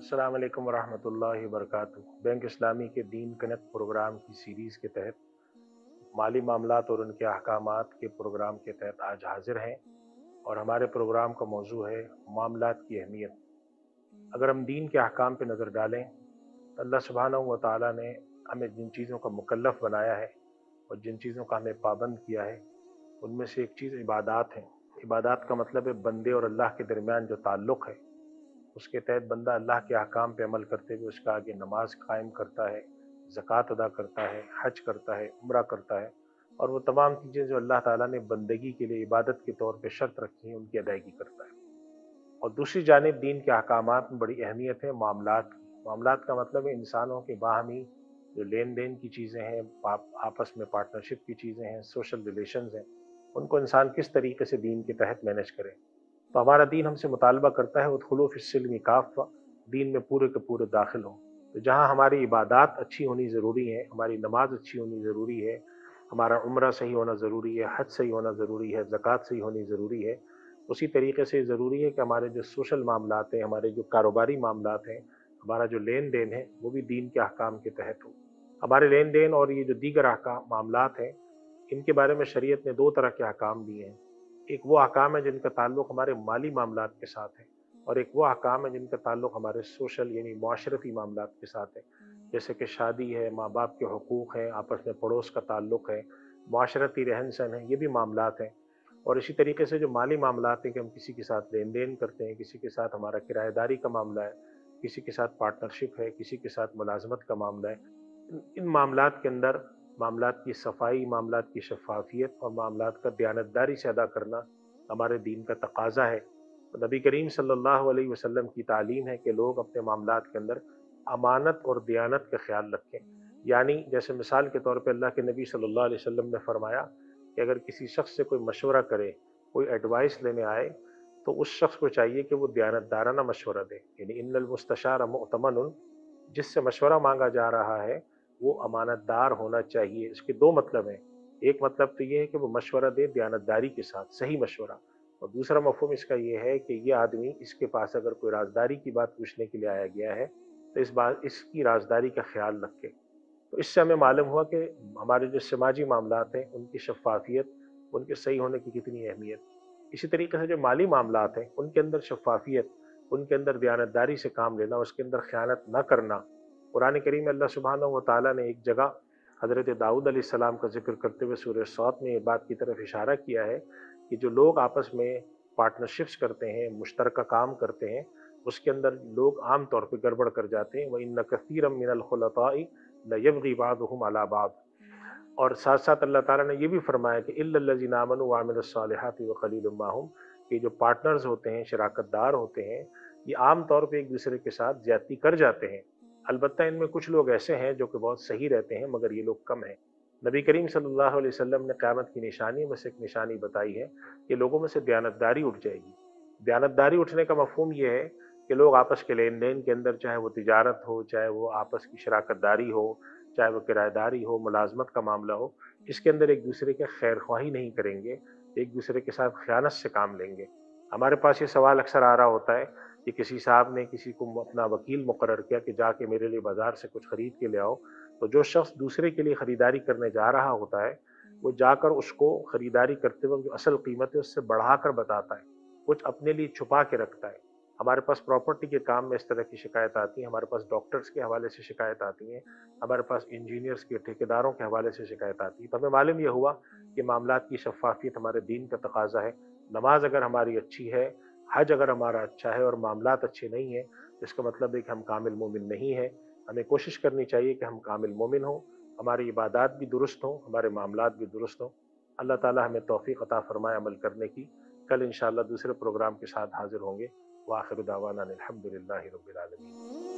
अस्सलाम वालेकुम वरहमतुल्लाहि वबरकातुहू। बैंक इस्लामी के दीन कनेक्ट प्रोग्राम की सीरीज़ के तहत माली मामलात और उनके अहकामात के प्रोग्राम के तहत आज हाजिर हैं और हमारे प्रोग्राम का मौजू है मामलात की अहमियत। अगर हम दीन के अहकाम पे नज़र डालें तो अल्लाह सुब्हानहू व तआला ने हमें जिन चीज़ों का मुकल्लफ़ बनाया है और जिन चीज़ों का हमें पाबंद किया है, उनमें से एक चीज़ इबादात है। इबादात का मतलब है बंदे और अल्लाह के दरमियान जो ताल्लुक़ है, उसके तहत बंदा अल्लाह के अहकाम पे अमल करते हुए उसका आगे नमाज कायम करता है, ज़कात अदा करता है, हज करता है, उम्रा करता है और वो तमाम चीज़ें जो अल्लाह ताला ने बंदगी के लिए इबादत के तौर पे शर्त रखी हैं, उनकी अदायगी करता है। और दूसरी जानिब दीन के अहकामात में बड़ी अहमियत है मामलात की। मामलात का मतलब है इंसानों के बाहमी जो लेन देन की चीज़ें हैं, आपस में पार्टनरशिप की चीज़ें हैं, सोशल रिलेशंस हैं, उनको इंसान किस तरीके से दीन के तहत मैनेज करे। तो हमारा दीन हमसे मुतालबा करता है उदखुलू फिस्सिल्मी काफ़ा, दीन में पूरे के पूरे दाखिल हों। तो जहाँ हमारी इबादात अच्छी होनी ज़रूरी है, हमारी नमाज अच्छी होनी ज़रूरी है, हमारा उम्रा सही होना ज़रूरी है, हज सही होना ज़रूरी है, ज़कात सही होनी ज़रूरी है, उसी तरीके से ज़रूरी है कि हमारे जो सोशल मामलात हैं, हमारे जो कारोबारी मामलात हैं, हमारा जो लेन देन है, वो भी दीन के अहकाम के तहत हो। हमारे लेन देन और ये जो दीगर अहकाम मामलात हैं, इनके बारे में शरीयत ने दो तरह के अहकाम दिए हैं। एक वो अहकाम है जिनका ताल्लुक़ हमारे माली मामलात के साथ है और एक वो अहकाम है जिनका ताल्लुक़ हमारे सोशल यानी मुआशरती मामलात के साथ है। जैसे कि शादी है, माँ बाप के हुकूक़ हैं, आपस में पड़ोस का ताल्लुक़ है, मुआशरती रहन सहन है, ये भी मामलात हैं। और इसी तरीके से जो माली मामलात हैं कि हम किसी के साथ लेन देन करते हैं, किसी के साथ हमारा किराएदारी का मामला है, किसी के साथ पार्टनरशिप है, किसी के साथ मुलाजमत का मामला है, इन मामलात के अंदर मामलात की सफाई, मामलात की शफाफियत और मामलात का दयानतदारी से अदा करना हमारे दीन का तकाजा है। तो नबी करीम सल्लल्लाहु अलैहि वसल्लम की तालीम है कि लोग अपने मामलात के अंदर अमानत और दयानत का ख्याल रखें। यानी जैसे मिसाल के तौर पे अल्लाह के नबी सल्लल्लाहु अलैहि वसल्लम ने फरमाया कि अगर किसी शख्स से कोई मशवरा करे, कोई एडवाइस लेने आए, तो उस शख्स को चाहिए कि वो दयानतदाराना मशवरा दे। यानी इन्नल मुस्तशार मुअतमनुन, जिससे मशवरा मांगा जा रहा है वो अमानतदार होना चाहिए। इसके दो मतलब हैं। एक मतलब तो ये है कि वो मशवरा दे दयानतदारी के साथ, सही मशवरा, और दूसरा मफ़हूम इसका ये है कि ये आदमी इसके पास अगर कोई राज़दारी की बात पूछने के लिए आया गया है, तो इस बात इसकी राज़दारी का ख़्याल रखे। तो इससे हमें मालूम हुआ कि हमारे जो समाजी मामलात हैं, उनकी शफ़ाफ़ियत, उनके सही होने की कितनी अहमियत। इसी तरीके से जो माली मामलात हैं, उनके अंदर शफ़ाफ़ियत, उनके अंदर दयानतदारी से काम लेना, उसके अंदर ख़यानत न करना। कुरान करीम में अल्लाह सुब्हानहू व तआला ने एक जगह हज़रत दाऊद अलैहिस्सलाम का ज़िक्र करते हुए सूरह सौद में ये बात की तरफ इशारा किया है कि जो लोग आपस में पार्टनरशिप्स करते हैं, मुश्तरका काम करते हैं, उसके अंदर लोग आम तौर पे गड़बड़ कर जाते हैं। व इन्न कसीरम मिनल खुलताई लयबग़ी बादुहुम अला बाद। और साथ-साथ अल्लाह ताला ने ये भी फरमाया कि इल्लल्लज़ीना आमनू व अमिलुस्सालिहाति व क़लीलुम माहुम, कि जो पार्टनर्स होते हैं, शराकतदार होते हैं, ये आम तौर पे एक दूसरे के साथ ज़्यादती कर जाते हैं। अलबत्ता इनमें कुछ लोग ऐसे हैं जो कि बहुत सही रहते हैं, मगर ये लोग कम हैं। नबी करीम सल्लल्लाहु अलैहि वसल्लम ने क़यामत की निशानी में से एक निशानी बताई है कि लोगों में से दयानतदारी उठ जाएगी। दयानतदारी उठने का मफ़हूम ये है कि लोग आपस के लेन-देन के अंदर, चाहे वो तिजारत हो, चाहे वो आपस की शराकतदारी हो, चाहे वो किराएदारी हो, मुलाज़मत का मामला हो, इसके अंदर एक दूसरे के खैर-ख्वाही नहीं करेंगे, एक दूसरे के साथ ख़यानत से काम लेंगे। हमारे पास ये सवाल अक्सर आ रहा होता है कि किसी साहब ने किसी को अपना वकील मुक़र्रर किया कि जाके मेरे लिए बाज़ार से कुछ ख़रीद के ले आओ, तो जो शख़्स दूसरे के लिए ख़रीदारी करने जा रहा होता है, वो जाकर उसको ख़रीदारी करते वक़्त जो असल कीमत है उससे बढ़ाकर बताता है, कुछ अपने लिए छुपा के रखता है। हमारे पास प्रॉपर्टी के काम में इस तरह की शिकायत आती है, हमारे पास डॉक्टर्स के हवाले से शिकायत आती हैं, हमारे पास इंजीनियर्स के, ठेकेदारों के हवाले से शिकायत आती है। तो हमें मालूम ये हुआ कि मामलात की शफ़ाफ़ियत हमारे दीन का तकाज़ा है। नमाज अगर हमारी अच्छी है, हज अगर हमारा अच्छा है और मामलात अच्छे नहीं हैं, तो इसका मतलब है कि हम कामिल मोमिन नहीं हैं। हमें कोशिश करनी चाहिए कि हम कामिल मोमिन हों, हमारी इबादात भी दुरुस्त हों, हमारे मामलात भी दुरुस्त हों। अल्लाह ताला हमें तौफ़ीक़ अता फ़रमाए अमल करने की। कल इंशाअल्लाह दूसरे प्रोग्राम के साथ हाज़िर होंगे। व आखिर दावाना अनिल हम्दुलिल्लाहि रब्बिल आलमीन।